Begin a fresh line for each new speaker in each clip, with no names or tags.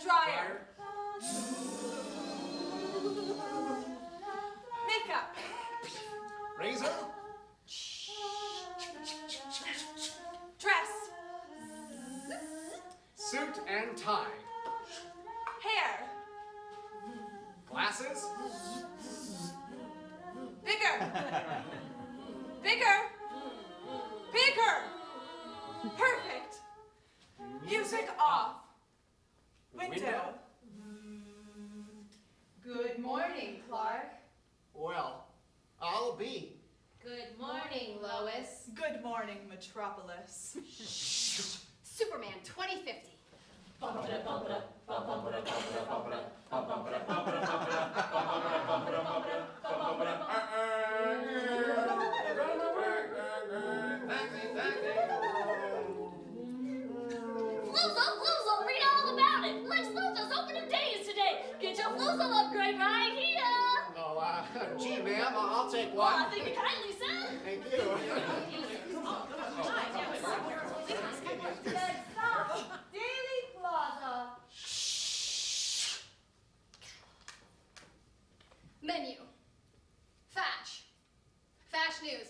Dryer. Makeup.
Razor.
Dress.
Suit and tie.
Hair.
Glasses.
Bigger. Bigger. Bigger. Perfect. Music off. Window.
Good morning, Clark.
Well, I'll be.
Good morning, Lois.
Good morning, Metropolis.
Superman 2050.
Fluzo, read all about it. Lex Luthor's opening day is today. Get your Fluzo upgrade right here.
Oh, gee, ma'am, I'll take
Well,
one.
I think it kindly, sir.
Thank you.
Daily Plaza. Menu. Fash news.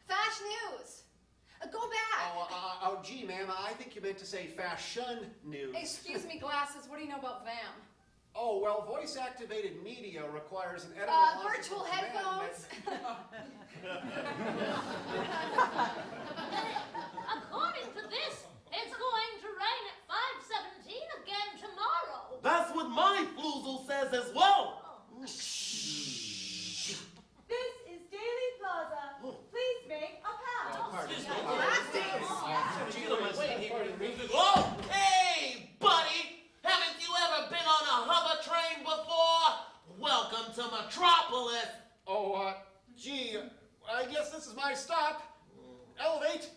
Fash news. Go back.
Oh, gee, ma'am, I think you meant to say fashion news.
Excuse me, glasses. What do you know about VAM?
Oh, well, voice-activated media requires an etymological
Virtual headphones.
According to this, it's going to rain at 5:17 again tomorrow.
That's what my Floozle says as well.
This is Daily Plaza. Please make a pass.
Oh, hey, buddy! Haven't you ever been on a hover train before? Welcome to Metropolis.
Oh, gee, I guess this is my stop. Elevate.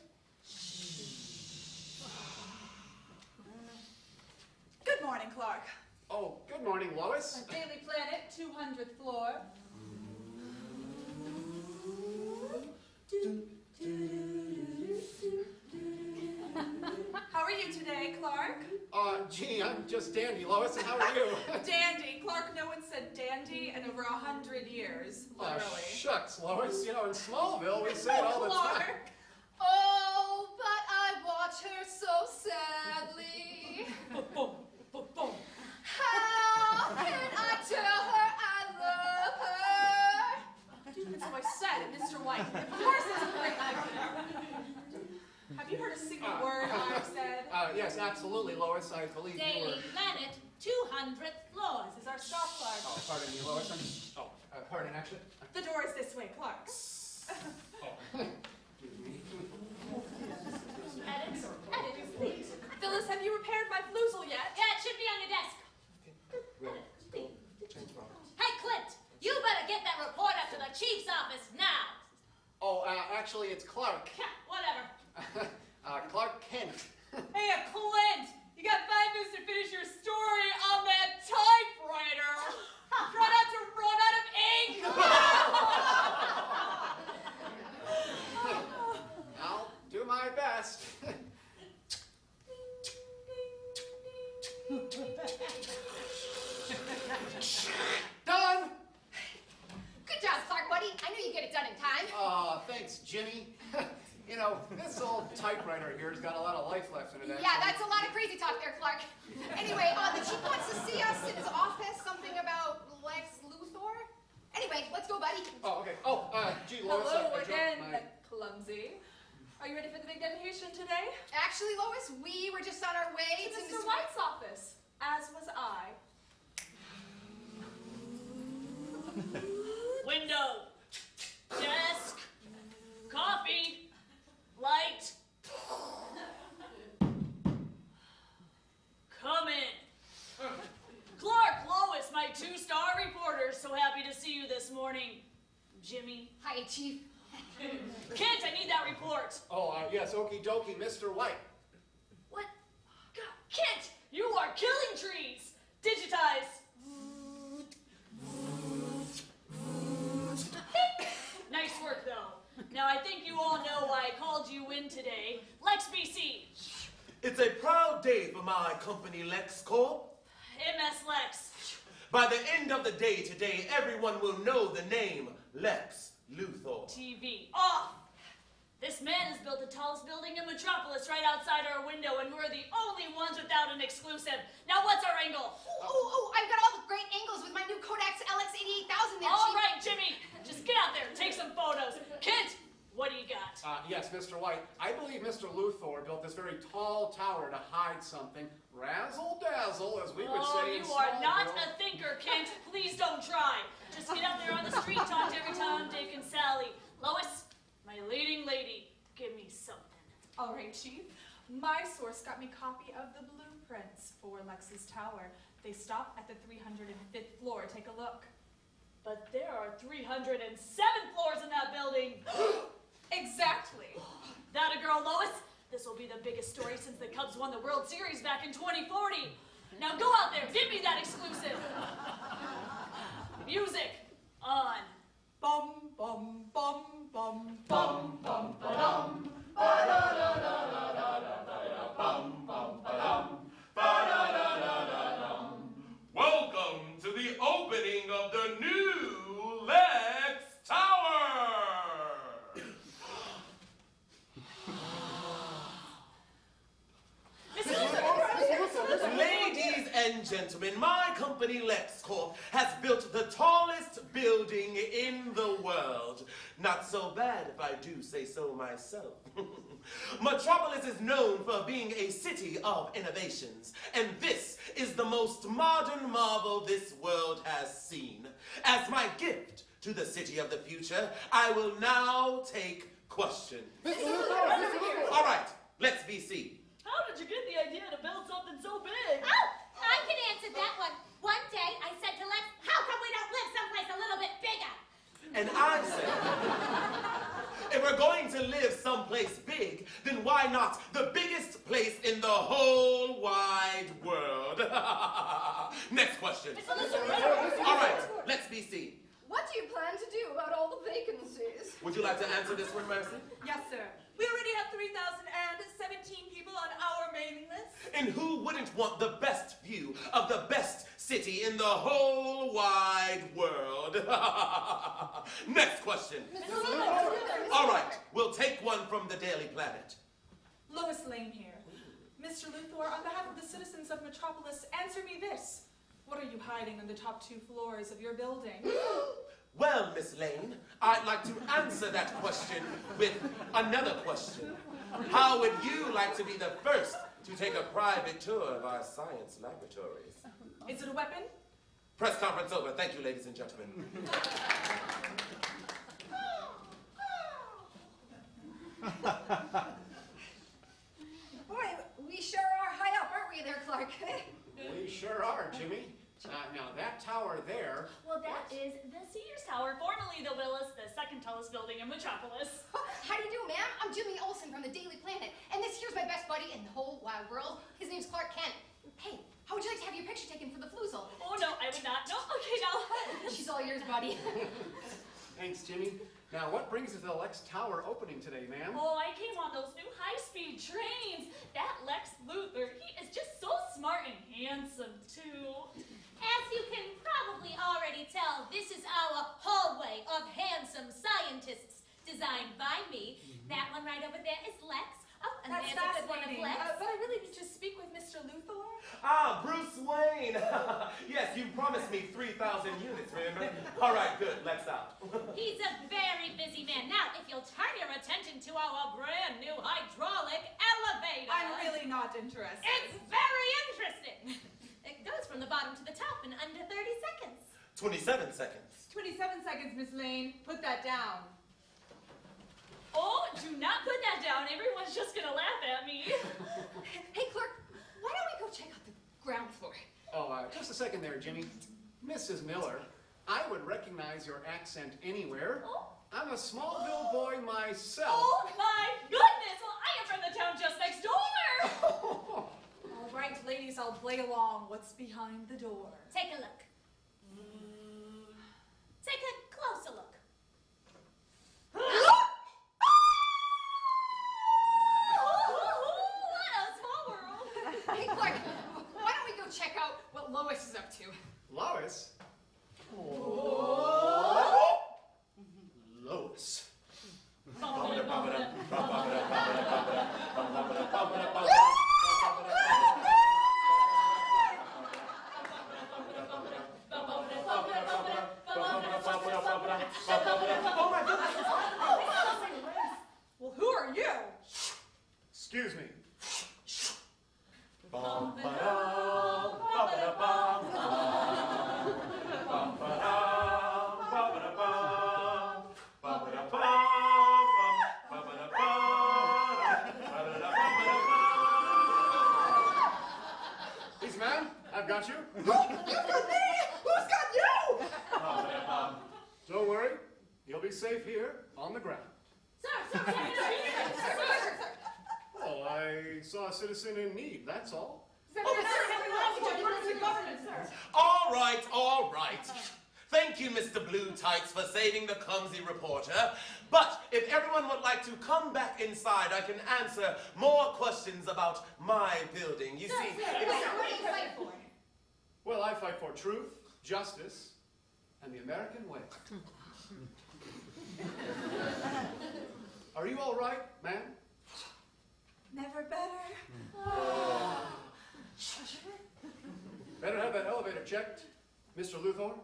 Good morning, Clark.
Oh, good morning, Lois.
Daily Planet, 200th floor. How are you today, Clark?
Gee, I'm just dandy, Lois, and how are you?
Dandy. Clark, no one said dandy in over 100 years, literally.
Shucks, Lois. You know, in Smallville, we say it all the
Clark.
time.
Oh, but I watch her so sadly. How can I tell her I love her?
And so I said, Mr. White, of course it's a great idea. Have you heard a single word I've said?
Yes, absolutely, Lois. I believe you were...
Daily Planet, 200th floor.
This is our stop, Clark.
Oh, pardon me, Lois. Pardon, actually.
The door is this way, Clark.
Edit, please.
Phyllis, have you repaired my floozle yet?
Yeah, it should be on your desk. Hey, Clint, you better get that report up to the chief's office now.
Oh, actually, it's Clark.
Whatever.
Clark Kent.
Hey, Clint, you got 5 minutes to finish your story on that typewriter. Try not to run out of ink.
I'll do my best. Done!
Good job, Clark, buddy. I knew you'd get it done in time.
Thanks, Jimmy. You know, this old typewriter here has got a lot of life left in it. Actually.
Yeah, that's a lot of crazy talk there, Clark. Anyway, the chief wants to see us in his office, something about Lex Luthor. Anyway, let's go, buddy.
Oh, okay. Oh, gee, Lois.
Hello
I dropped
again,
my...
clumsy. Are you ready for the big dedication today?
Actually, Lois, we were just on our way
To
to
Mr. White's office, as was I.
Window, desk, coffee, light. Come in. Clark, Lois, my 2-star reporters. So happy to see you this morning. Jimmy.
Hi, Chief.
Kent, I need that report.
Oh, yes, okie dokie, Mr. White.
What? God, Kent, you are killing trees. Digitize. Nice work, though. Now, I think you all know why I called you in today. Lex BC.
It's a proud day for my my company LexCorp?
MS Lex.
By the end of the day today, everyone will know the name Lex Luthor.
TV off. This man has built the tallest building in Metropolis right outside our window, and we're the only ones without an exclusive. Now what's our angle?
Oh, I've got all the great angles with my new Kodak's LX88,000 there,
All
Chief.
right, Jimmy, just get out there, take some photos. Kent, what do you got?
Yes, Mr. White. I believe Mr. Luthor built this very tall tower to hide something. Razzle-dazzle, as we would say in
you are not
Smallville.
a thinker, Kent. Please don't try. Just get out there on the street, talk to every Tom, Dick, and Sally. Lois, my leading lady, give me something.
All right, Chief. My source got me a copy of the blueprints for Lex's tower. They stop at the 305th floor. Take a look.
But there are 307 floors in that building.
Exactly.
That a girl, Lois? This will be the biggest story since the Cubs won the World Series back in 2040. Now go out there, give me that exclusive. Music on.
Bum, bum, bum, bum, bum, bum, ba-dum.
Welcome to the opening of the new Lex Tower! Ladies and gentlemen, my company LexCorp has built the tallest building in the world. Not so bad if I do say so myself. Metropolis is known for being a city of innovations, and this is the most modern marvel this world has seen. As my gift to the city of the future, I will now take questions. All right, let's be seen.
How did you get the idea to build something so big?
Oh, I can answer that one. One day I said to Lex, how come we don't live someplace a little bit bigger?
And I said, if we're going to live someplace big, then why not the biggest place in the whole wide world? Next question. All right, let's be seen.
What do you plan to do about all the vacancies?
Would you like to answer this one, Mercy?
Yes, sir. We already have 3,017 people on our mailing list.
And who wouldn't want the best view of the best city in the whole wide world? Next question. All right, we'll take one from the Daily Planet.
Lois Lane here. Mr. Luthor, on behalf of the citizens of Metropolis, answer me this. What are you hiding on the top 2 floors of your building?
Well, Miss Lane, I'd like to answer that question with another question. How would you like to be the first to take a private tour of our science laboratories?
Is it a weapon?
Press conference over. Thank you, ladies and gentlemen.
Boy, we sure are high up, aren't we there, Clark?
We sure are, Jimmy. Now, that tower there...
Well, that is the Sears Tower, formerly the Willis, the second tallest building in Metropolis.
How do you do, ma'am? I'm Jimmy Olsen from the Daily Planet, and this here's my best buddy in the whole wide world. His name's Clark Kent. Hey, how would you like to have your picture taken for the Floozle?
Oh, no, I would not. No, okay, now.
She's all yours, buddy.
Thanks, Jimmy. Now, what brings you to the Lex Tower opening today, ma'am?
Oh, I came on those new high-speed trains. That Lex Luthor, he is just so smart and handsome, too.
As you can probably already tell, this is our hallway of handsome scientists, designed by me. That one right over there is Lex. Oh, and
That's
there's a good one of
fascinating.
Lex.
But I really need to speak with Mr. Luthor.
Ah, Bruce Wayne. Yes, you promised me 3,000 units, remember? All right, good. Let's out.
He's a very busy man. Now, if you'll turn your attention to our brand new hydraulic elevator.
I'm really not interested.
It's very interesting. It goes from the bottom to the top in under 30 seconds.
27 seconds.
27 seconds, Miss Lane. Put that down.
Oh, do not put that down. Everyone's just gonna laugh at me.
Hey, Clark, why don't we go check out the ground floor?
Oh, just a second there, Jimmy. Mrs. Miller, I would recognize your accent anywhere.
Oh.
I'm a Smallville boy myself.
Oh, my goodness. Well, I am from the town just next door.
All right, ladies, I'll play along. What's behind the door?
Take a look. Take a closer look.
What a small world.
Hey, Clark, check out what Lois is up to.
Lois? Lois.
Oh my goodness!
Well, who are you?
Excuse me. Please, ma'am, I've got you.
You've got me! Who's got you?
Don't worry, you'll be safe here on the ground.
Sir,
Oh, I saw a citizen in need, that's all.
All right. Thank you, Mr. Blue Tights, for saving the clumsy reporter. But if everyone would like to come back inside, I can answer more questions about my building. You see,
What do you fight for?
Well, I fight for truth, justice, and the American way. Are you all right, ma'am?
Never better.
Better have that elevator checked, Mr. Luthor.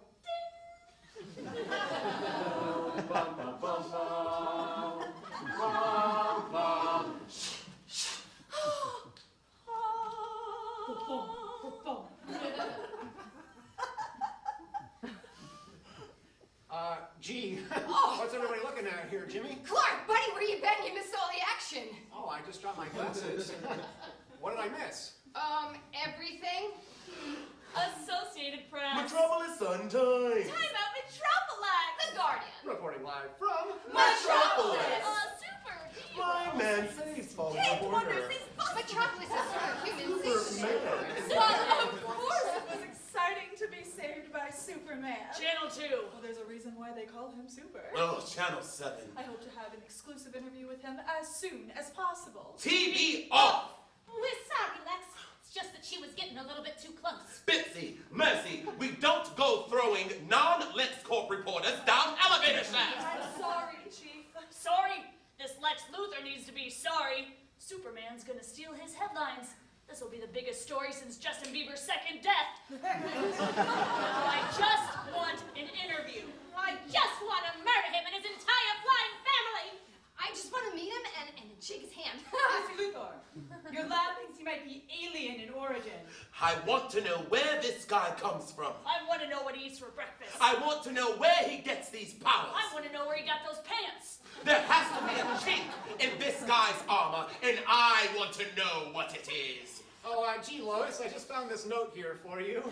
Gee, what's everybody looking at here, Jimmy?
Clark, buddy, where you been? You missed all the action.
Oh, I just dropped my glasses. What did I miss?
Everything?
Associated Press.
Metropolis Sun Times.
Time out Metropolis.
The Guardian.
Reporting live from
Metropolis.
Super.
My man saves Paul
Kate wonders
Reporter.
these Metropolis is superhuman.
Superman.
Well, of course it was exciting to be saved by Superman.
Channel 2.
Well, there's a reason why they call him Super.
Oh, Channel 7.
I hope to have an exclusive interview with him as soon as possible.
TV off!
We're sorry, Lex. It's just that she was getting a little bit too close.
Bitsy, Mercy, we don't go throwing non-Lex Corp reporters down elevator shafts!
I'm sorry, Chief.
Sorry. This Lex Luthor needs to be sorry. Superman's gonna steal his headlines. This will be the biggest story since Justin Bieber's second death. I just want an interview.
I just want to murder him and his entire flying family.
I just want to meet him and shake his hand.
Mr. Luthor, your lab thinks he might be alien in origin.
I want to know where this guy comes from.
I want to know what he eats for breakfast.
I want to know where he gets these powers.
I want to know where he got those pants.
There has to be a chink in this guy's armor, and I want to know what it is.
Oh, gee, Lois, I just found this note here for you.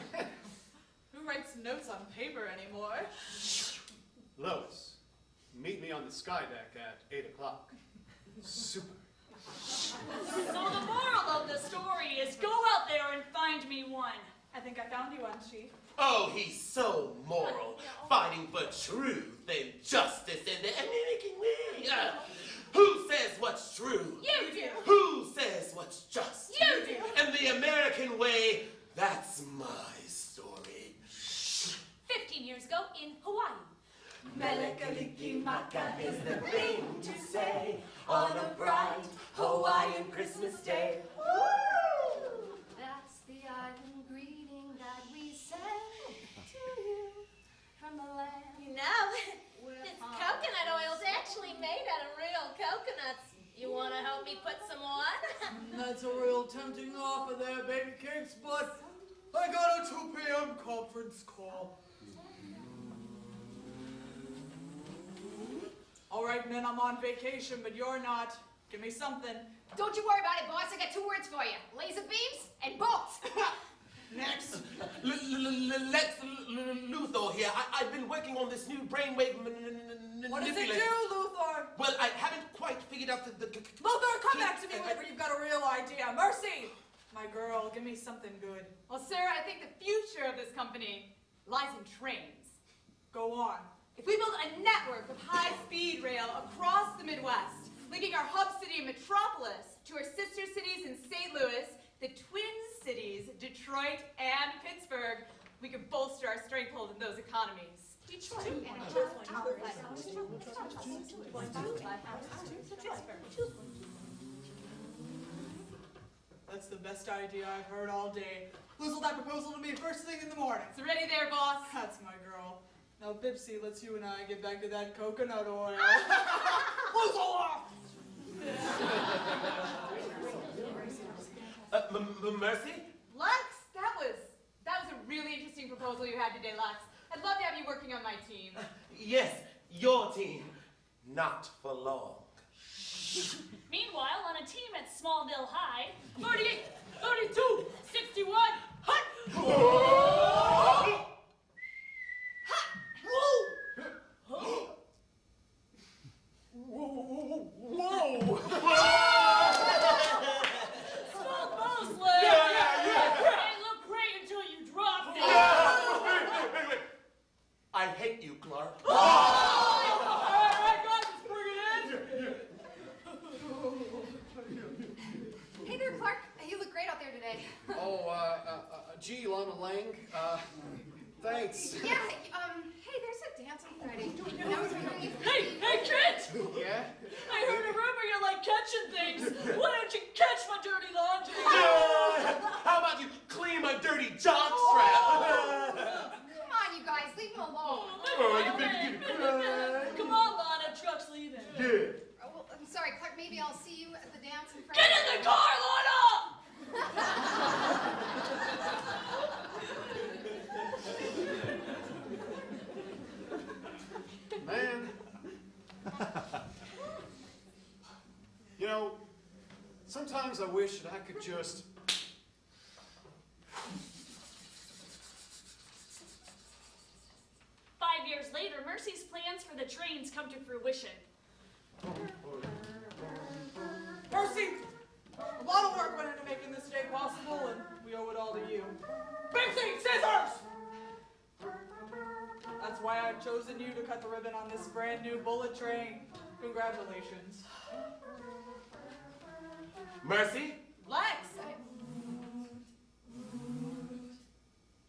Who writes notes on paper anymore?
Lois, meet me on the sky deck at 8 o'clock. Super.
So the moral of the story is go out there and find me one.
I think I found you one, Chief.
Oh, he's so moral, fighting for truth and justice in the American way. Who says what's true?
You do.
Who says what's just?
You do.
And the American way, that's my story.
15 years ago in Hawaii.
Melekalikimaka is the thing to say on a bright Hawaiian Christmas day.
That's the island greeting that we send to you from the land.
You know, this coconut oil's actually made out of real coconuts. You want to help me put some on?
That's a real tempting offer there, baby cakes, but I got a 2 p.m. conference call. All right, men, I'm on vacation, but you're not. Give me something.
Don't you worry about it, boss. I got 2 words for you. Laser beams and bolts.
Next.
Lex Luthor here. I've been working on this new brainwave
What does it
manipulator.
do, Luthor?
Well, I haven't quite figured out the
Luthor, come back to me whenever you've got a real idea. Mercy! My girl, give me something good.
Well, sir, I think the future of this company lies in trains.
Go on.
If we build a network of high-speed rail across the Midwest, linking our hub city of Metropolis to our sister cities in St. Louis, the Twin cities, Detroit and Pittsburgh, we could bolster our stranglehold in those economies.
Detroit.
That's the best idea I've heard all day. Whistle that proposal to me first thing in the morning.
It's ready there, boss.
That's my girl. Now, Pipsy, let's you and I get back to that coconut oil. Whistle off!
Mercy?
Lex, that was a really interesting proposal you had today, Lex. I'd love to have you working on my team.
Yes, your team. Not for long.
Meanwhile, on a team at Smallville High, 38, 32, 61, hut!
Whoa!
Small boss, Lex!
Yeah.
It looked great until you dropped it.
Wait. I hate you, Clark.
All right, guys, let's bring it in.
Hey there, Clark. You look great out there today.
Oh, gee, Lana Lang, thanks.
Yeah, hey, there's a dance on Friday. And I was wondering if...
Hey, Kit!
Yeah?
I heard a rumor you like catching things. Why don't you catch my dirty laundry?
How about you clean my dirty jock strap?
Come on, you guys, leave him alone.
Come on, Lana, truck's leaving.
Yeah.
Oh, well, I'm sorry, Clark, maybe I'll see you at the dance on Friday.
Get in the car, Lana!
Man. You know, sometimes I wish that I could just...
5 years later, Mercy's plans for the trains come to fruition.
Mercy! A lot of work went into making this day possible, and we owe it all to you. Pipsy, scissors! That's why I've chosen you to cut the ribbon on this brand new bullet train. Congratulations.
Mercy,
Lex,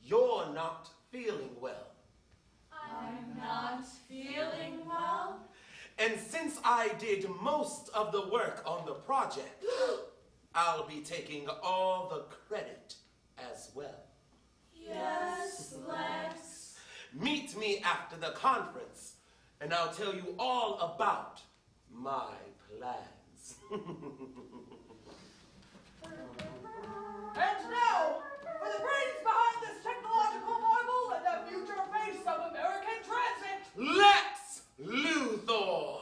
you're not feeling well.
I'm not feeling well.
And since I did most of the work on the project, I'll be taking all the credit as well.
Yes, Lex.
Meet me after the conference, and I'll tell you all about my plans.
And now, for the brains behind this technological marvel and the future face of American transit,
Lex Luthor!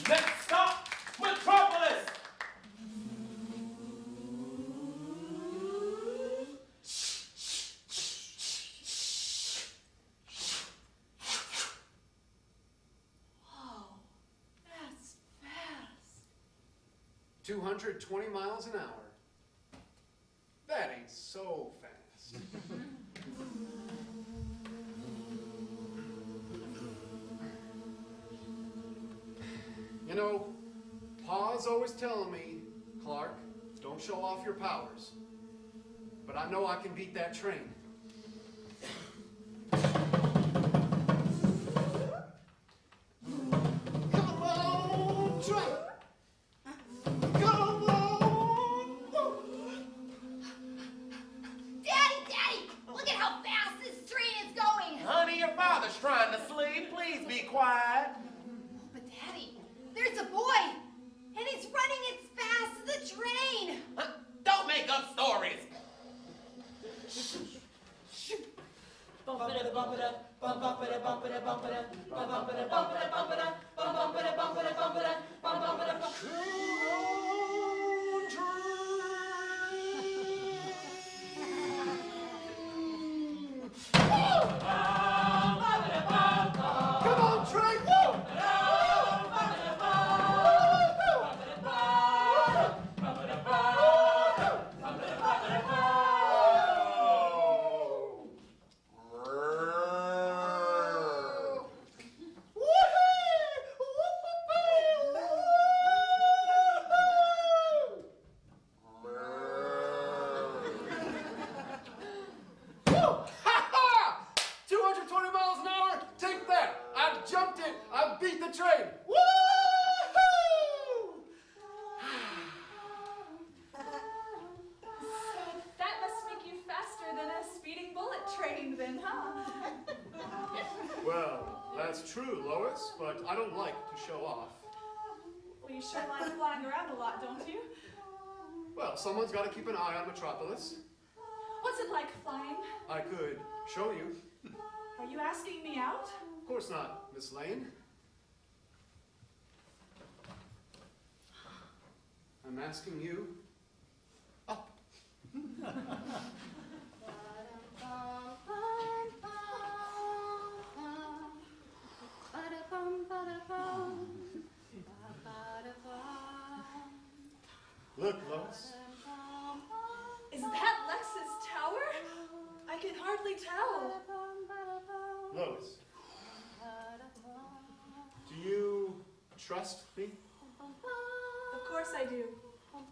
Next stop, Metropolis!
wow, that's fast.
220 miles an hour. That ain't so fast. You know, Pa's always telling me, Clark, don't show off your powers. But I know I can beat that train. Come on, train! Come on!
Daddy! Look at how fast this train is going!
Honey, your father's trying to sleep. Please be quiet.
But Daddy, there's a boy! And he's running as fast as the train!
Don't make up stories.
Come on, train! Woo! that's true, Lois, but I don't like to show off.
Well, you sure like flying around a lot, don't you?
Well, someone's got to keep an eye on Metropolis.
What's it like flying?
I could show you.
Are you asking me out?
Of course not, Miss Lane. I'm asking you up. Look, Lois.
Is that Lex's tower? I can hardly tell.
Lois. Do you trust me?
Of course I do. I'm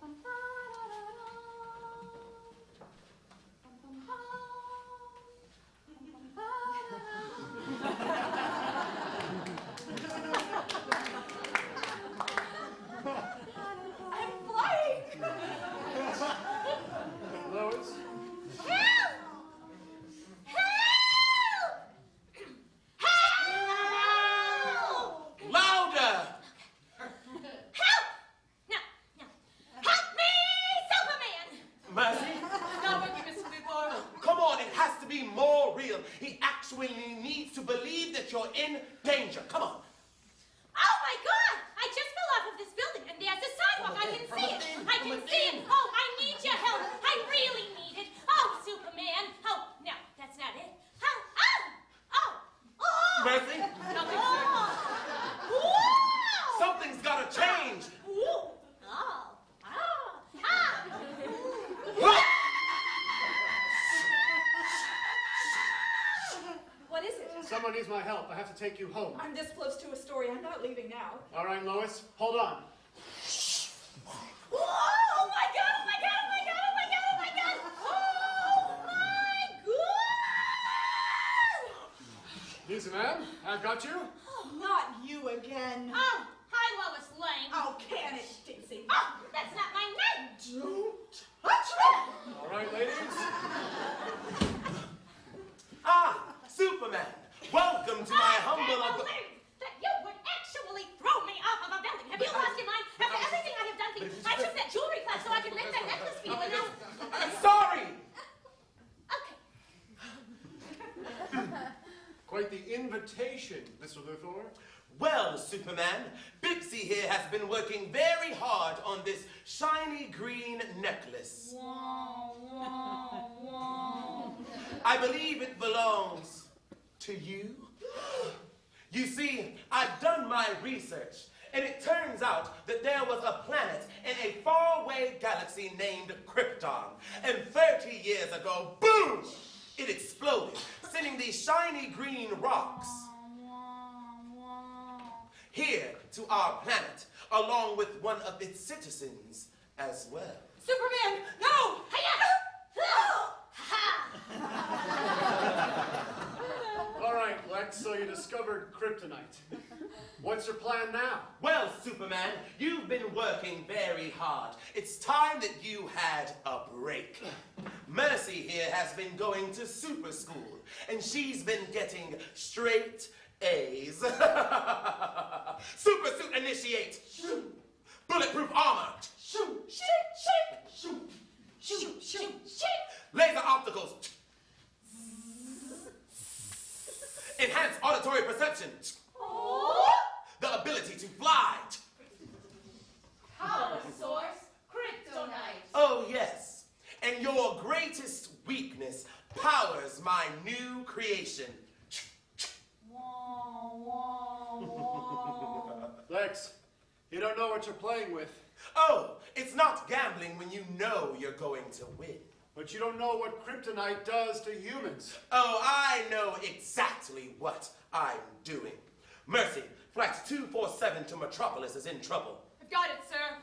flying!
Lois?
Help! Help! Help!
Louder!
Help! No, no. Help me, Superman!
Mercy?
Not working, Mr. Luthor.
Come on, it has to be more real. He actually needs to believe that you're in danger. Come on.
Oh my God! I just fell off of this building, and there's a sidewalk. I can see it. I can see it. Oh, I need your help. I really need it. Oh, Superman. Oh, no, that's not it. Oh, oh, oh.
Mercy?
Nothing, sir.
Whoa!
Something's got to change.
Ooh. Oh. Oh. Ah.
What is it?
Someone needs my help. I have to take you home.
I'm this close to a story. I'm not leaving now.
All right, Lois, hold on.
Whoa! Oh my God! Oh my God! Oh my God! Oh my God! Oh my God! Oh my God!
Easy, man. I've got you.
Not you again.
Oh, hi, Lois Lane.
Oh, can it, Dixie?
Oh, that's not my name.
Don't touch me!
All right, ladies.
Ah, Superman. Welcome to my
I
humble
can't
abode.
believe that you would actually throw me off of a building. Have you lost your mind? After everything I have done for you, I took that jewelry class so I could make that necklace for you, and now...
I'm sorry.
Okay.
Quite the invitation, Mr. Luthor.
Well, Superman, Bixie here has been working very hard on this shiny green necklace. I believe it belongs to you. You see, I've done my research, and it turns out that there was a planet in a faraway galaxy named Krypton. And 30 years ago, boom! It exploded, sending these shiny green rocks here to our planet, along with one of its citizens as well.
Superman, no!
All right, Lex, so you discovered kryptonite. What's your plan now?
Well, Superman, you've been working very hard. It's time that you had a break. Mercy here has been going to super school, and she's been getting straight A's. Super suit initiate. Bulletproof armor.
Shoot, shoot, shoot. Shoot, shoot, shoot.
Laser opticals. Enhanced auditory perception.
Oh.
The ability to fly.
Power source, kryptonite.
Oh, yes. And your greatest weakness powers my new creation.
Lex, you don't know what you're playing with.
Oh, it's not gambling when you know you're going to win.
But you don't know what kryptonite does to humans.
Oh, I know exactly what I'm doing. Mercy, Flight 247 to Metropolis is in trouble.
I've got it, sir.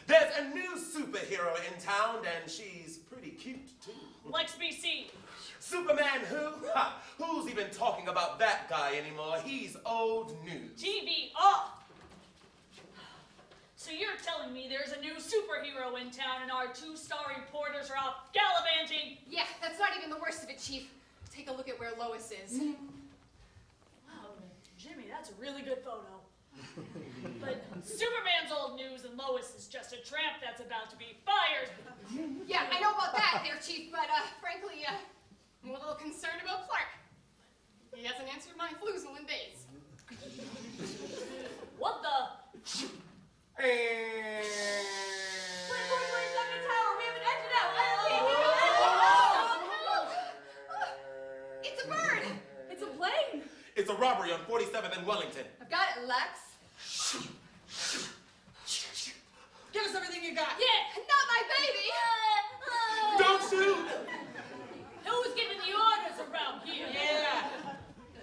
There's a new superhero in town, and she's pretty cute, too.
Lex BC.
Superman who? Ha! Who's even talking about that guy anymore? He's old news.
TV off. So you're telling me there's a new superhero in town and our 2-star reporters are off gallivanting?
Yeah, that's not even the worst of it, Chief. take a look at where Lois is.
Wow, Jimmy, that's a really good photo. But Superman's old news and Lois is just a tramp that's about to be fired.
Yeah, I know about that there, Chief, but frankly, I'm a little concerned about Clark. He hasn't answered my floozle in days.
What the?
It's a bird!
It's a plane.
It's a robbery on 47th and Wellington.
I've got it, Lex.
Give us everything you got.
Yeah!
Not my baby!
Don't shoot!
Who's giving the orders around here?
Yeah,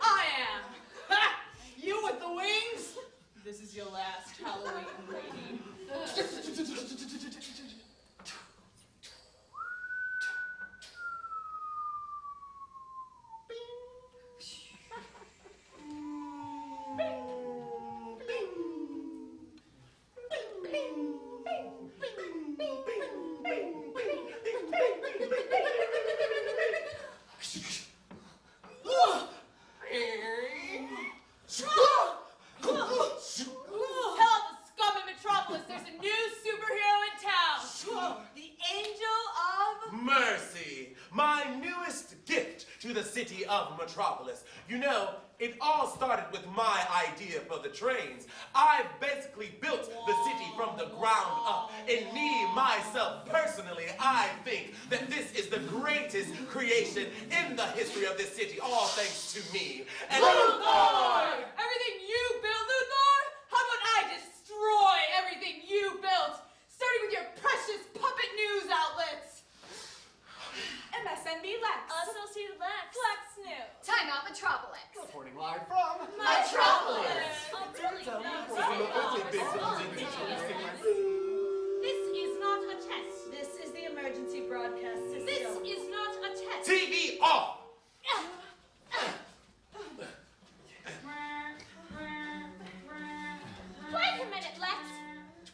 I am. Ha! You with the wings? This is your last Halloween, lady.
Tell the scum of Metropolis there's a new superhero in town. The Angel of...
Mercy, my newest gift to the city of Metropolis. You know, it all started with my idea for the trains. I've basically built the city from the ground up. In me, myself, personally, I think that this is the greatest creation in the history of this city, all thanks to me. And
Luthor! Everything you built, Luthor? How about I destroy everything you built? Starting with your precious puppet news outlets. MSNB Lex.
Associated Lex.
Lex News.
Time out, Metropolis.
Reporting live from
Metropolis.
Oh, really?
This is not a test.
This is the emergency broadcast system.
This is not a test.
TV off!
Wait a minute, Lex.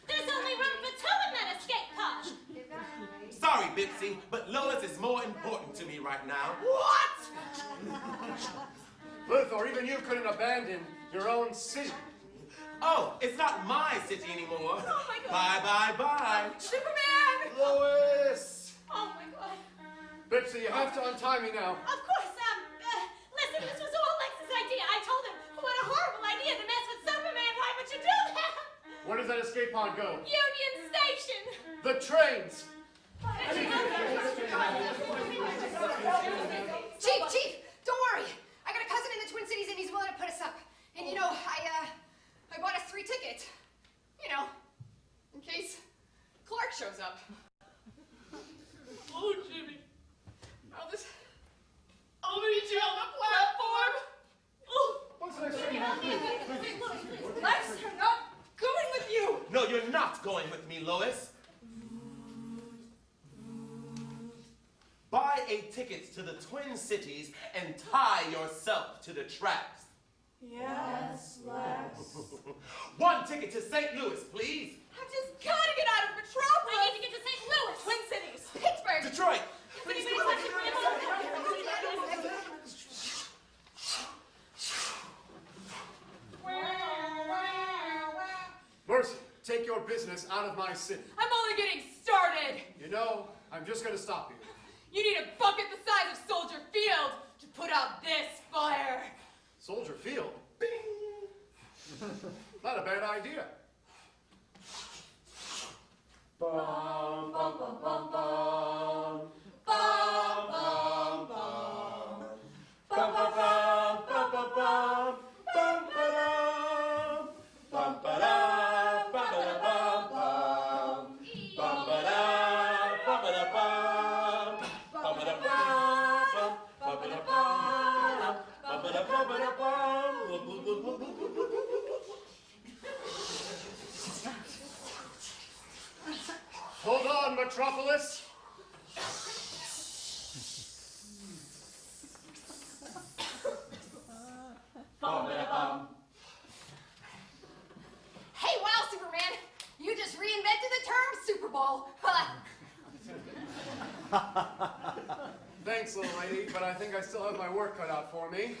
There's only room for two in that escape pod.
Sorry, Bitsy, but Lois is more important to me right now.
What?
Luthor, even you couldn't abandon your own city.
Oh, it's not my city anymore.
Oh my God.
Bye, bye, bye.
Superman!
Lois!
Oh my God.
Bitsy, you have to untie me now.
Of course, listen, this was all Lex's idea. I told him, what a horrible idea to mess with Superman. Why would you do that?
Where does that escape pod go?
Union Station.
The trains!
Chief, don't worry. I got a cousin in the Twin Cities and he's willing to put us up. And you know, I bought us 3 tickets. You know, in case Clark shows up.
Oh, Jimmy. I'll meet you on the platform. Oh.
What's next?
Lex, I'm not going with you.
No, you're not going with me, Lois. Buy a ticket to the Twin Cities and tie yourself to the tracks.
Yes, Lex.
1 ticket to St. Louis, please.
I just gotta get out of Metropolis.
I need to get to St. Louis.
Twin Cities.
Pittsburgh.
Detroit.
Please,
Mercy, take your business out of my city.
I'm only getting started.
You know, I'm just gonna stop you.
You need a bucket the size of Soldier Field to put out this fire.
Soldier Field? Bing! Not a bad idea. Bum, bum, bum, bum, bum. Bum, bum, bum. Bum, bum, bum, bum, bum, bum. Bum, ba-dum. Bum, ba-dum, ba-ba-da-bum, bum. Bum, ba-dum, ba-ba-da-bum. Bum-ba-da-bum, bum-ba-da-bum. Bum-ba-da-bum-ba-da-bum. Hold on, Metropolis.
Hey, wow, Superman. You just reinvented the term Super Bowl.
Thanks, little lady, but I think I still have my work cut out for me.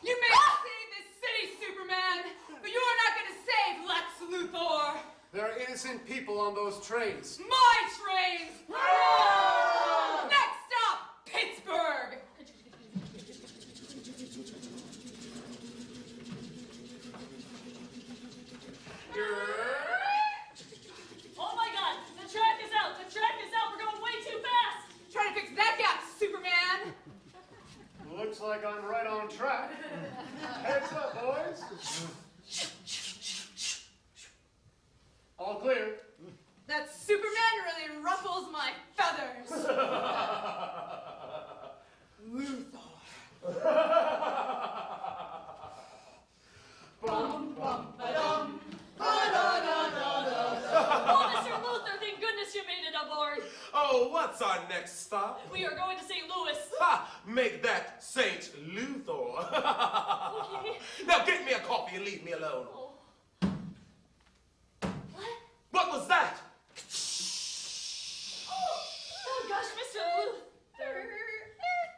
You may save this city, Superman, but you are not going to save Lex Luthor.
There are innocent people on those trains.
My trains! Next stop, Pittsburgh!
Oh my god, the track is out! The track is out! We're going way too fast!
Try to fix that gap, Superman!
Looks like I'm right on track. Heads up, boys. All clear.
That Superman really ruffles my feathers. Luthor.
Bum, bum, ba-dum.
Oh, Mr. Luthor, thank goodness you made it aboard!
Oh, what's our next stop?
We are going to St. Louis.
Ha! Make that Saint Luthor.
Okay.
Now get me a coffee and leave me alone.
Oh. What?
What was that?
Oh gosh, Mr. Luthor.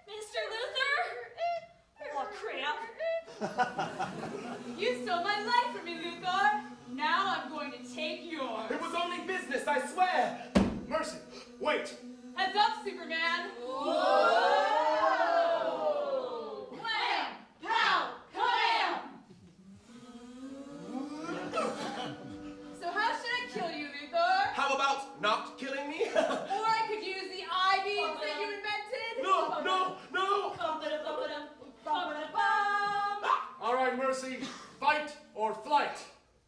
Mr. Luthor? Oh, crap.
You stole my life from me, Luthor. Now I'm going to take yours.
It was only business, I swear.
Mercy, wait.
Heads up, Superman.
Whoa!
Wham! Pow! Kabam! So how should I kill you, Luthor?
How about not killing me?
Or I could use the eye beams that you invented?
No, no, no.
All right, Mercy, fight or flight.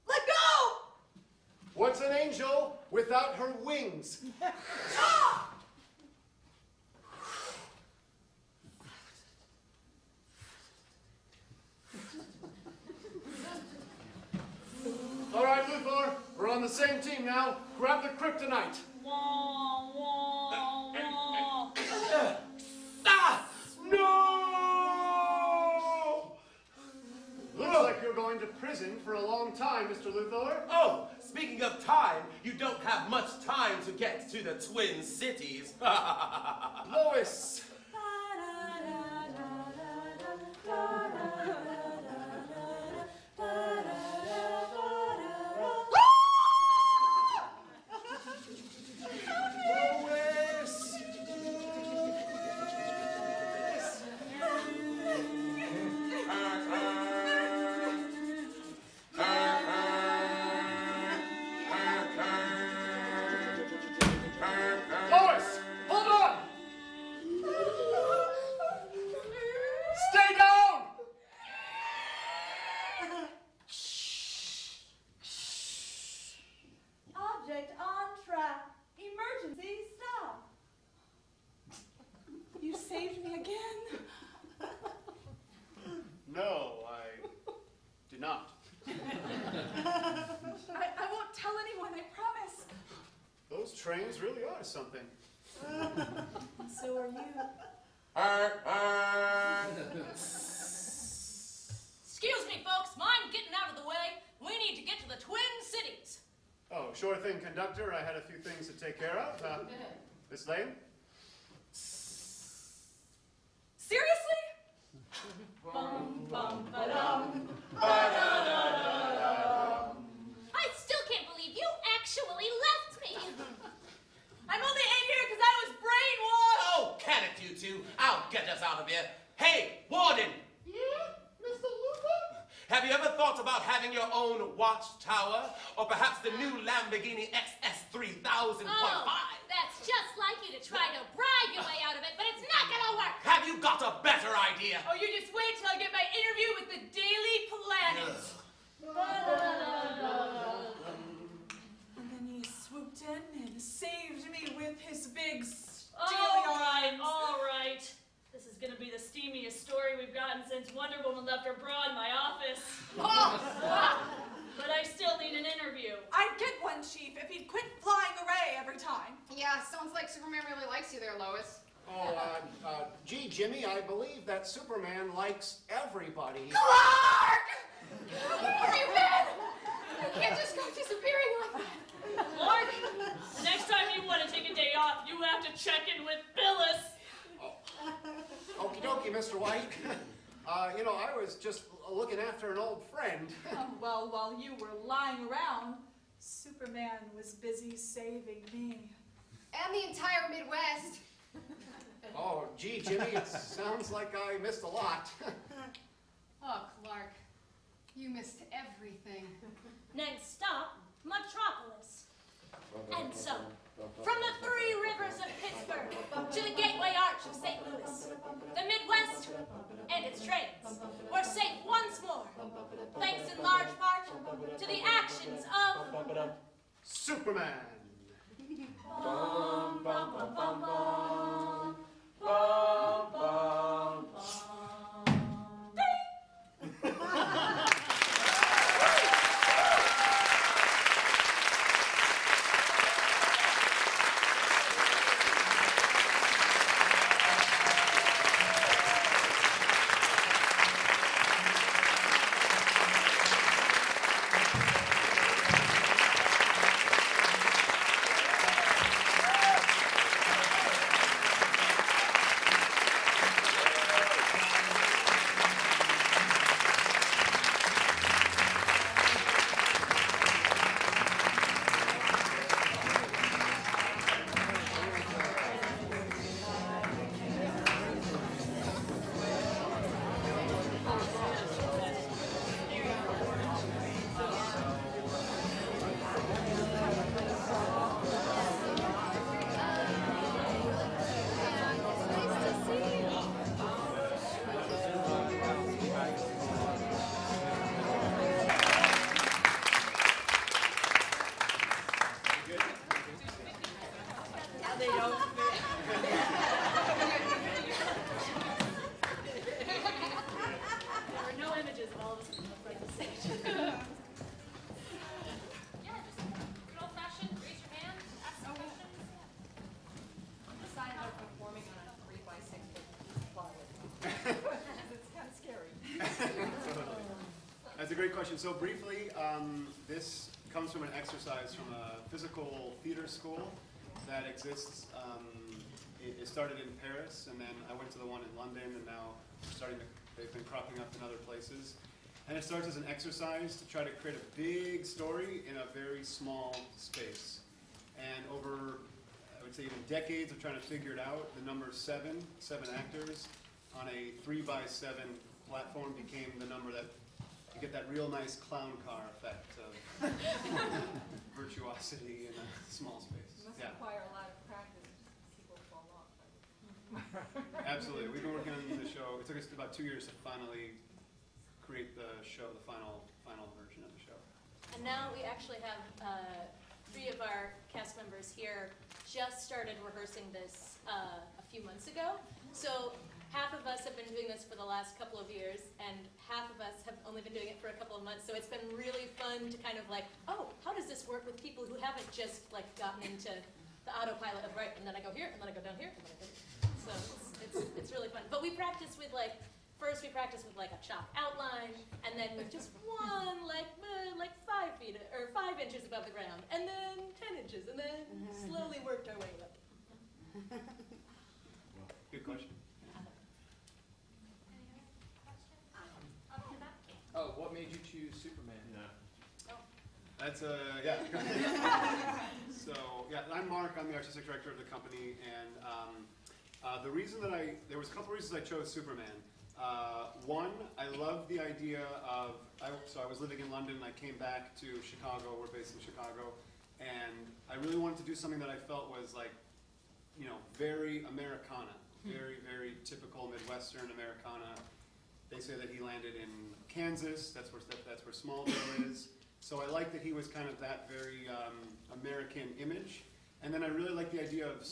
Let go!
What's an angel without her wings? All right, Luthor, we're on the same team now. Grab the kryptonite.
Wah, wah, wah.
Ah! No!
Looks like you're going to prison for a long time, Mr. Luthor.
Oh, speaking of time, you don't have much time to get to the Twin Cities.
Lois! Lois! Hold on! Stay down!
Object on track. Emergency stop. You saved me again.
No, I did not.
I won't tell anyone, I promise.
Those trains really are something.
So are you.
Excuse me, folks. Mind getting out of the way? We need to get to the Twin Cities.
Oh, sure thing, conductor. I had a few things to take care of. This lane?
Seriously?
I still can't believe you actually left me.
I'm only in here because I was brainwashed.
Oh, can it, you two? I'll get us out of here. Hey, Warden!
Yeah, Mr. Luthor?
Have you ever thought about having your own watchtower? Or perhaps the new Lamborghini XS3000.5?
Oh, that's just like you to try to bribe your way out of it, but it's not gonna work.
Have you got a better idea?
Oh, you just wait till I get my interview with the Daily Planet.
And then he swooped in and saved me with his big
All right. This is gonna be the steamiest story we've gotten since Wonder Woman left her bra in my office. But I still need an interview.
I'd get one, Chief, if he'd quit flying away every time.
Yeah, sounds like Superman really likes you there, Lois.
Oh, gee, Jimmy, I believe that Superman likes everybody.
Clark! Are you mad? You can't just go disappearing like that.
Clark, the next time you want to take a day off, you have to check in with Phyllis.
Mr. White. You know, I was just looking after an old friend.
Well, while you were lying around, Superman was busy saving me.
And the entire Midwest.
Oh, gee, Jimmy, it sounds like I missed a lot.
Oh, Clark, you missed everything.
Next stop, Metropolis. And so, from the 3 rivers of Pittsburgh to the Gateway Arch of St. Louis, the Midwest and its trains were safe once more, thanks in large part to the actions of
Superman.
Bum, bum, bum, bum, bum. Bum, bum, bum.
That's a great question. So briefly, this comes from an exercise from a physical theater school that exists. It started in Paris, and then I went to the one in London, and now they've been cropping up in other places. And it starts as an exercise to try to create a big story in a very small space. And over, I would say, even decades of trying to figure it out, the number 7 actors on a 3x7 platform became the number that you get that real nice clown car effect of virtuosity in a small space.
It must
Yeah,
require a lot of practice. People fall off.
absolutely. We've been working on the show. It took us about 2 years to finally create the show, the final version of the show.
And now we actually have 3 of our cast members here just started rehearsing this a few months ago. So half of us have been doing this for the last couple of years, and half of us have only been doing it for a couple of months. So it's been really fun to kind of like, oh, how does this work with people who haven't just like gotten into the autopilot of right, and then I go here, and then I go down here, and then I go. So it's really fun. But we practice with like. First, we practiced with like a chalk outline, and then with just one, like 5 feet or 5 inches above the ground, and then 10 inches, and then slowly worked our way up.
Good question.
Oh, what made you choose Superman?
That's yeah. So yeah, I'm Mark. I'm the artistic director of the company, and the reason that there was a couple reasons I chose Superman. One, I love the idea of, so I was living in London, and I came back to Chicago, we're based in Chicago, and I really wanted to do something that I felt was like, you know, very Americana, very, very typical Midwestern Americana. They say that he landed in Kansas, that's where Smallville is, so I like that he was kind of that very American image, and then I really like the idea of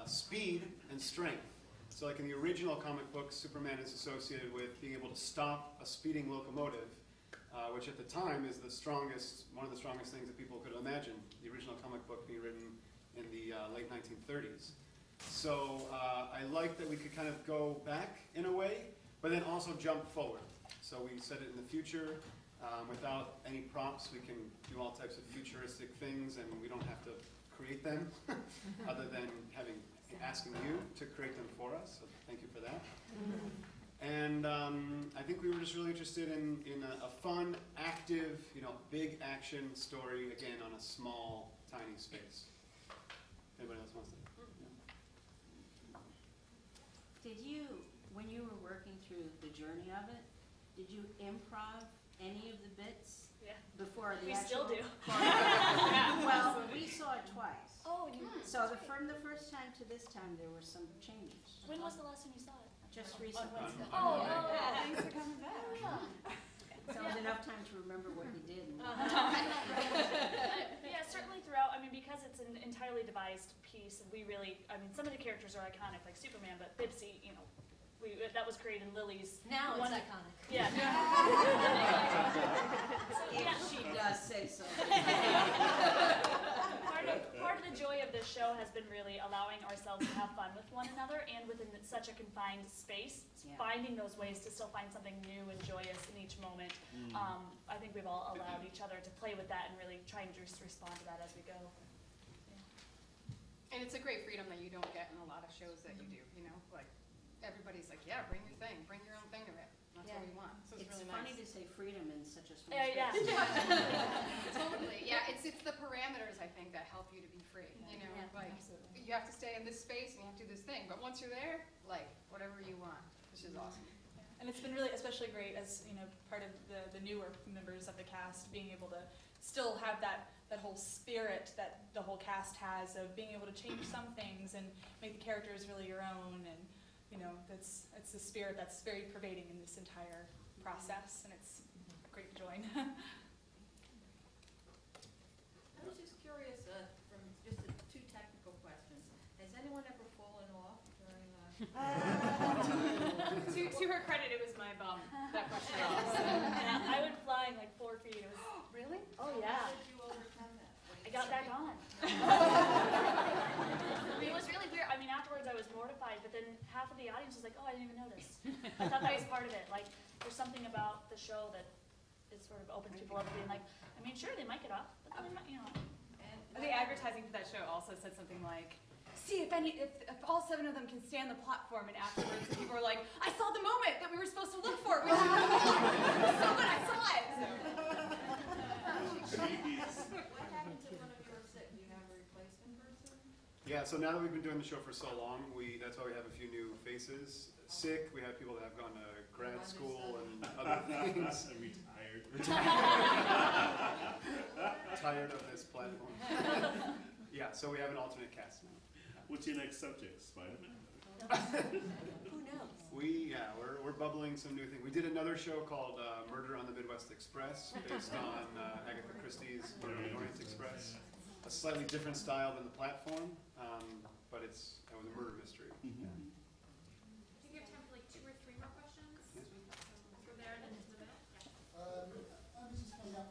speed and strength. So like in the original comic book, Superman is associated with being able to stop a speeding locomotive, which at the time is one of the strongest things that people could imagine. The original comic book being written in the late 1930s. So I like that we could kind of go back in a way, but then also jump forward. So we set it in the future. Without any props, we can do all types of futuristic things, and we don't have to create them, other than asking you to create them for us, so thank you for that. And I think we were just really interested in a fun, active, big action story, again, on a small, tiny space. Anybody else wants to?
Did you, when you were working through the journey of it, did you improv any of the bits before the
We
actual?
still do.
Well, we saw it twice.
Oh, you
So from the first time to this time, there were some changes.
When was the last time you saw it?
Just recently.
Oh,
Thanks for coming back.
So it was enough time to remember what you did.
Yeah, certainly throughout, because it's an entirely devised piece, and we really, some of the characters are iconic, like Superman, but Bipsy, that was created in Lily's.
Now it's iconic.
Yeah.
If she does say so.
Part of the joy of this show has been really allowing ourselves to have fun with one another, and within such a confined space, finding those ways to still find something new and joyous in each moment. I think we've all allowed each other to play with that and really try and just respond to that as we go.
And it's a great freedom that you don't get in a lot of shows that you do, like everybody's like, yeah, bring your thing, bring your own thing to it. That's what we want. So it's really
funny
nice.
to say freedom in such a small
Yeah.
space.
Totally. Yeah, it's the parameters, I think, that help you to be free.
Absolutely.
You have to stay in this space and you have to do this thing, but once you're there, like whatever you want, which is awesome.
And it's been really especially great as part of the newer members of the cast, being able to still have that whole spirit that the whole cast has of being able to change some things and make the characters really your own, and it's a spirit that's very pervading in this entire process, and it's great to join.
I was just curious, from just two technical questions. Has anyone ever fallen off during
To her credit, it was my bum that pushed her off.
And I went flying like 4 feet. It was
Really?
Oh yeah.
How did you overcome that?
I got back on. It was really weird. Afterwards I was mortified, but then half of the audience was like, "Oh, I didn't even notice." I thought that was part of it. Like, there's something about the show that it sort of opens people up to being like, sure, they might get off, but then they might,
And the advertising for that show also said something like, see if all 7 of them can stand the platform, and afterwards people were like, I saw the moment that we were supposed to look for. It was so good, I saw it.
What happened to one of your sick? Do you have a replacement person?
Yeah, so now that we've been doing the show for so long, that's why we have a few new faces. Sick, we have people that have gone to grad school and other things. Tired of this platform. Yeah, so we have an alternate cast now.
What's your next subject, Spider-Man?
Who knows?
We're bubbling some new things. We did another show called Murder on the Midwest Express, based on Agatha Christie's Murder on the Orient Express. A slightly different style than the platform, but it was a murder mystery.
I think we have time for like 2 or 3 more questions.
Yes.
From there and then into the middle.
I was just coming up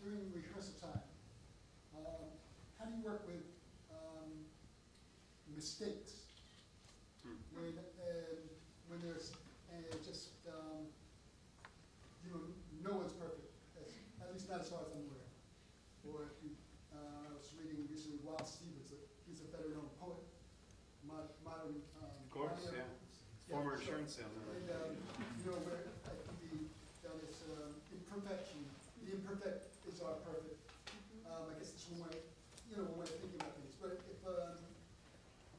during rehearsal time. How do you work with mistakes when there's just no one's perfect, at least not as far as I'm aware. Or if you, I was reading recently Wild Stevens, he's a better known poet, modern.
Of course, yeah. Former insurance salesman.
And where I think this imperfection, the imperfect is our perfect. I guess it's one way, one way of thinking about things. But if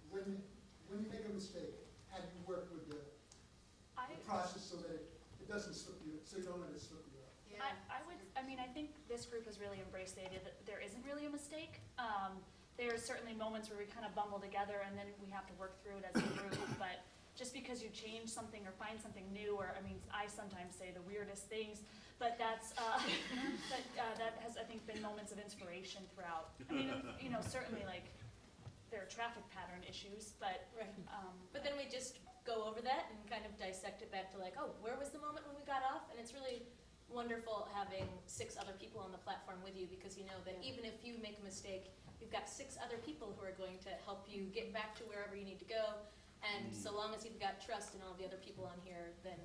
when you make a mistake, how do you work with the process so that it doesn't slip you, so you don't let it slip you up?
I think this group has really embraced the idea that there isn't really a mistake. There are certainly moments where we kind of bumble together and then we have to work through it as a group, but just because you change something or find something new, or I sometimes say the weirdest things, but that has, I think, been moments of inspiration throughout. Certainly like there are traffic pattern issues, but
But then we just go over that and kind of dissect it back to like, oh, where was the moment when we got off? And it's really wonderful having 6 other people on the platform with you, because you know that even if you make a mistake, you've got 6 other people who are going to help you get back to wherever you need to go. And so long as you've got trust in all the other people on here, then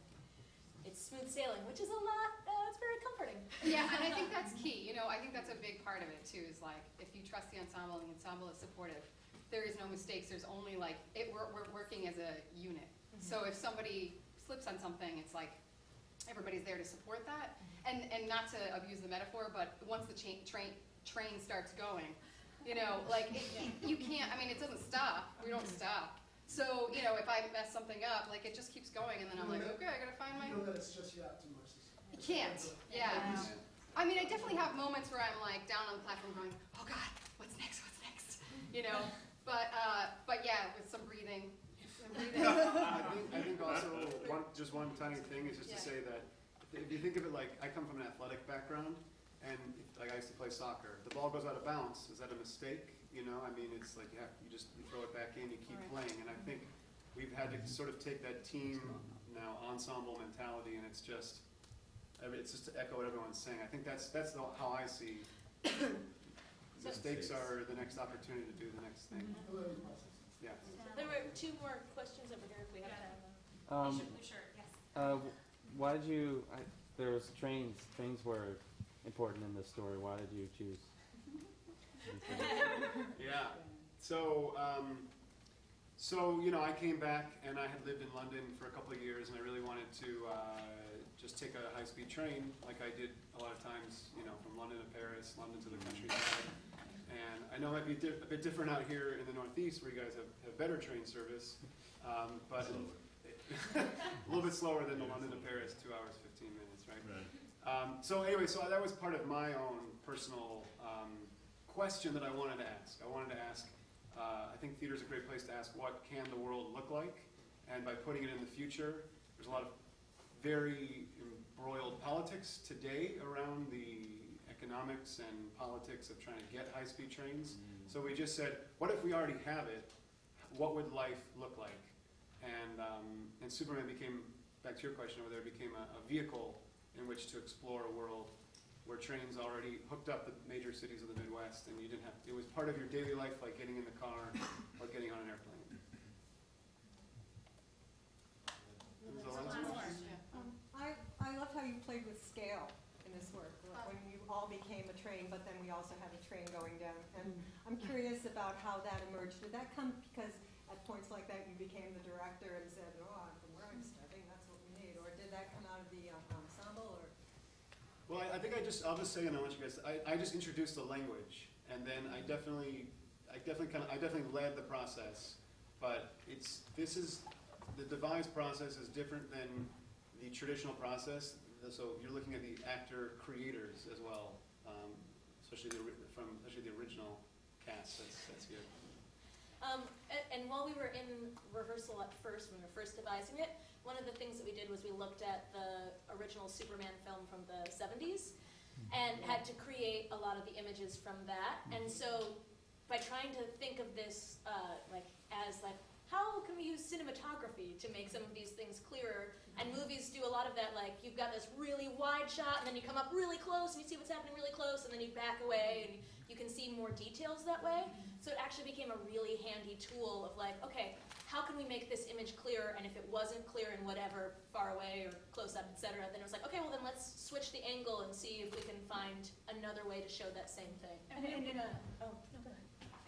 it's smooth sailing, which is a lot, it's very comforting.
Yeah, and I think that's key. I think that's a big part of it too, is like, if you trust the ensemble and the ensemble is supportive, there is no mistakes. There's only we're working as a unit. So if somebody slips on something, it's like everybody's there to support that. And not to abuse the metaphor, but once the train starts going, you know, like you can't. I mean, it doesn't stop. We don't stop. So you know, if I mess something up, like it just keeps going, and then I'm like, okay, I gotta find my.
You don't let it stress you out too much.
You can't. Yeah. I mean, I definitely have moments where I'm like down on the platform going, oh God, what's next? What's next? You know. But yeah, with some breathing.
I think also one tiny thing is just to say that if you think of it like, I come from an athletic background, and like I used to play soccer. The ball goes out of bounds. Is that a mistake? You know, I mean, it's like you throw it back in, you keep playing, and I think we've had to sort of take that team now ensemble mentality, and it's just to echo what everyone's saying. I think that's how I see. Mistakes are the next opportunity to do the next thing. Yeah.
There were 2 more questions over here if we have time.
Sure, yes.
Why did you? There was trains. Trains were important in this story. Why did you choose?
Yeah. So you know, I came back and I had lived in London for a couple of years, and I really wanted to just take a high-speed train, like I did a lot of times, you know, from London to Paris, London to the countryside. And I know it might be a bit different out here in the Northeast, where you guys have better train service, but a little bit slower than the London to Paris, 2 hours, 15 minutes, right? So anyway, so that was part of my own personal question that I wanted to ask. I think theater's a great place to ask, what can the world look like? And by putting it in the future, there's a lot of very embroiled politics today around the economics and politics of trying to get high-speed trains. So we just said, what if we already have it? What would life look like? And Superman became, back to your question over there, became a vehicle in which to explore a world where trains already hooked up the major cities of the Midwest, and you didn't have, it was part of your daily life, like getting in the car or getting on an airplane.
I loved how you played with scale in this work, when you all became a train, but then we also had a train going down. And I'm curious about how that emerged. Did that come because at points like that you became the director and said, oh, from where I'm starting, that's what we need? Or did that come out of the ensemble? Or?
Well, I think I'll just say, and I'll let you guys, I just introduced the language, and then I definitely led the process, but the devised process is different than the traditional process. So you're looking at the actor creators as well, especially the original cast that's here.
And while we were in rehearsal at first, when we were first devising it, one of the things that we did was we looked at the original Superman film from the 70s and had to create a lot of the images from that. And so by trying to think of this as how can we use cinematography to make some of these things clearer? And movies do a lot of that, like you've got this really wide shot and then you come up really close and you see what's happening really close and then you back away and you can see more details that way. So it actually became a really handy tool of like, okay, how can we make this image clearer? And if it wasn't clear in whatever, far away or close up, etc., then it was like, okay, well then let's switch the angle and see if we can find another way to show that same thing.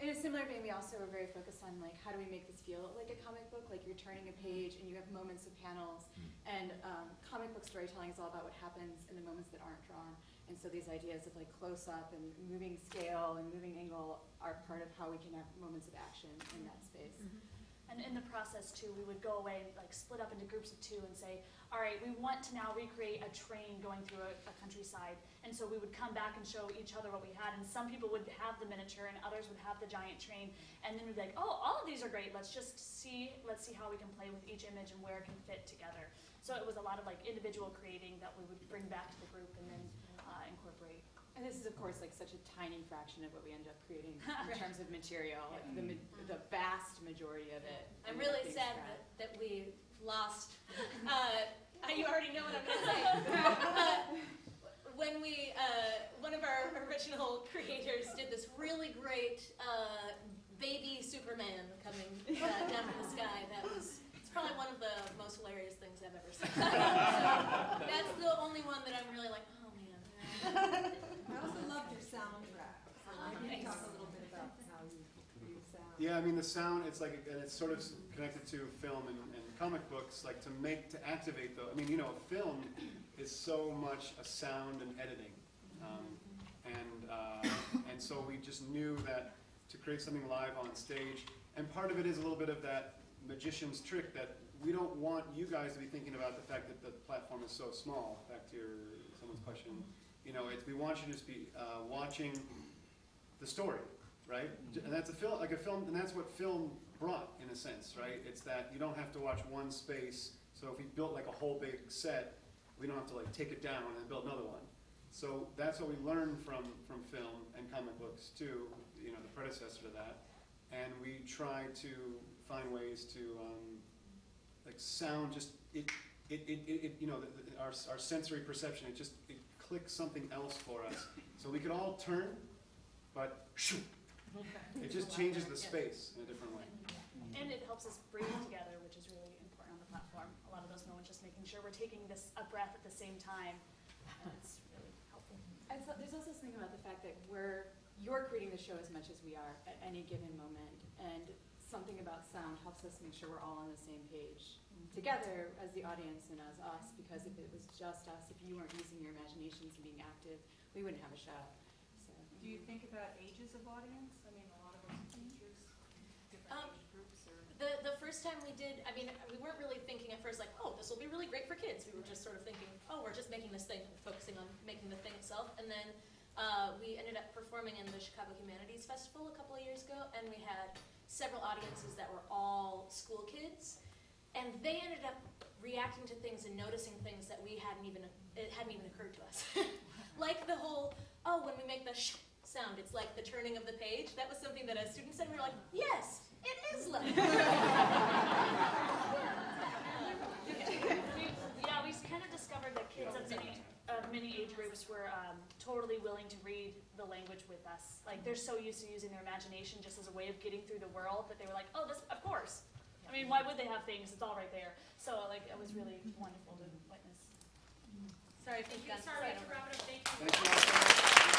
In a similar vein, we also were very focused on like how do we make this feel like a comic book, like you're turning a page and you have moments of panels, and comic book storytelling is all about what happens in the moments that aren't drawn, and so these ideas of like close up and moving scale and moving angle are part of how we can have moments of action in that space.
And in the process, too, we would go away and like split up into groups of 2 and say, all right, we want to now recreate a train going through a countryside. And so we would come back and show each other what we had. And some people would have the miniature and others would have the giant train. And then we'd be like, oh, all of these are great. Let's see how we can play with each image and where it can fit together. So it was a lot of like individual creating that we would bring back to the group and then incorporate.
And this is, of course, like such a tiny fraction of what we end up creating in terms of material. Like the vast majority of it.
I'm really sad that we lost. You already know what I'm going to say. When one of our original creators did this really great baby Superman coming down from the sky, it's probably one of the most hilarious things I've ever seen. So that's the only one that I'm really like, oh man.
I also loved your soundtrack. So maybe you can talk a little bit about how you sound.
Yeah, Yeah, I mean the sound. It's like, and it's sort of connected to film and comic books. Like to activate I mean, you know, a film is so much a sound and editing, and so we just knew that to create something live on stage, and part of it is a little bit of that magician's trick that we don't want you guys to be thinking about the fact that the platform is so small. Back to someone's question, you know, we want you to just be watching the story, right? And that's a film, and that's what film brought in a sense, right? It's that you don't have to watch one space. So if we built like a whole big set, we don't have to like take it down and then build another one. So that's what we learned from film and comic books too, you know, the predecessor to that. And we try to find ways to like sound just you know, our sensory perception, it clicks something else for us. So we could all turn, but shoo, it just changes the space in a different way.
And it helps us breathe together, which is really important on the platform. A lot of those moments, just making sure we're taking a breath at the same time. And it's really helpful.
There's also something about the fact that you're creating the show as much as we are at any given moment, and something about sound helps us make sure we're all on the same page together as the audience and as us, because if it was just us, if you weren't using your imaginations and being active, we wouldn't have a show. So.
Do you think about ages of audience? I mean, a lot of us teachers, different age groups, or
the first time we did, I mean, we weren't really thinking at first like, oh, this will be really great for kids. We were just sort of thinking, oh, we're just making this thing, focusing on making the thing itself. And then we ended up performing in the Chicago Humanities Festival a couple of years ago, and we had several audiences that were all school kids, and they ended up reacting to things and noticing things that it hadn't even occurred to us. Like the whole, oh, when we make the sh sound, it's like the turning of the page. That was something that as students said, we were like, yes, it is like.
We kind of discovered that kids of many age groups were totally willing to read the language with us. Like, they're so used to using their imagination just as a way of getting through the world that they were like, oh, this, of course. I mean, why would they have things? It's all right there. So, like, it was really wonderful to witness.
Sorry, I think
Sorry, we have to wrap it up. Thank you.
Thank you.